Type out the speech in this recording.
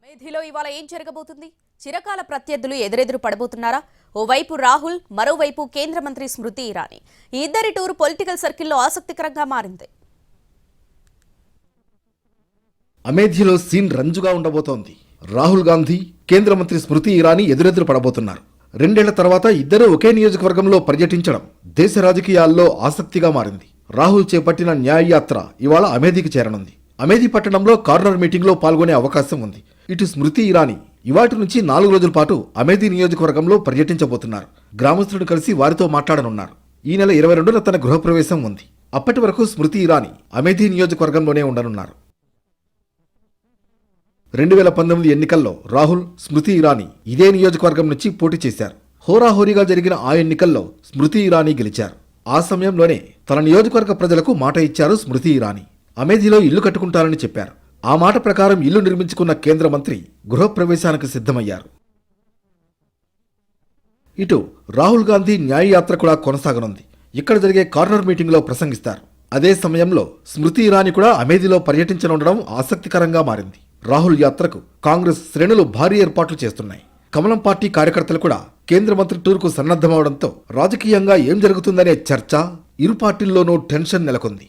అమేథీలో ఇవాళ ఏం జరగబోతుంది? చిరకాల ప్రత్యర్థులు ఎదురెదురు పడబోతున్నారా? ఓవైపు రాహుల్, మరోవైపు కేంద్ర మంత్రి స్మృతి ఇరానీ. ఈ ఇద్దరి టూర్ పొలిటికల్ సర్కిల్లో ఆసక్తికరంగా మారింది. అమేథీలో సీన్ రంజుగా ఉండబోతోంది. రాహుల్ గాంధీ, కేంద్ర మంత్రి స్మృతి ఇరానీ ఎదురెదురు పడబోతున్నారు. 2 ఏళ్ల తర్వాత ఇద్దరు ఒకే నియోజకవర్గంలో పర్యటించడం దేశ రాజకీయాల్లో ఆసక్తిగా మారింది. రాహుల్ చేపట్టిన న్యాయ యాత్ర ఇవాళ అమేథీకి చేరనుంది. అమేథీ పట్టణంలో కార్నర్ మీటింగ్లో పాల్గొనే అవకాశం ఉంది. ఇటు స్మృతి ఇరానీ ఇవాటి నుంచి 4 రోజుల పాటు అమేథీ నియోజకవర్గంలో పర్యటించబోతున్నారు. గ్రామస్తులను కలిసి వారితో మాట్లాడనున్నారు. ఈ నెల 22న తన గృహప్రవేశం ఉంది. అప్పటి వరకు స్మృతి ఇరానీ అమేథీ నియోజకవర్గంలోనే ఉండనున్నారు. 2019 ఎన్నికల్లో రాహుల్, స్మృతి ఇరానీ ఇదే నియోజకవర్గం నుంచి పోటీ చేశారు. హోరాహోరీగా జరిగిన ఆ ఎన్నికల్లో స్మృతి ఇరానీ గెలిచారు. ఆ సమయంలోనే తన నియోజకవర్గ ప్రజలకు మాట ఇచ్చారు స్మృతి ఇరానీ. అమేథీలో ఇల్లు కట్టుకుంటారని చెప్పారు. ఆ మాట ప్రకారం ఇల్లు నిర్మించుకున్న కేంద్ర మంత్రి గృహప్రవేశానికి సిద్ధమయ్యారు. ఇటు రాహుల్ గాంధీ న్యాయ యాత్ర కూడా కొనసాగనుంది. ఇక్కడ జరిగే కార్నర్ మీటింగ్లో ప్రసంగిస్తారు. అదే సమయంలో స్మృతి ఇరానీ కూడా అమేథీలో పర్యటించనుండడం ఆసక్తికరంగా మారింది. రాహుల్ యాత్రకు కాంగ్రెస్ శ్రేణులు భారీ ఏర్పాట్లు చేస్తున్నాయి. కమలం పార్టీ కార్యకర్తలు కూడా కేంద్ర మంత్రి టూర్కు సన్నద్ధమవడంతో రాజకీయంగా ఏం జరుగుతుందనే చర్చ ఇరు పార్టీల్లోనూ టెన్షన్ నెలకొంది.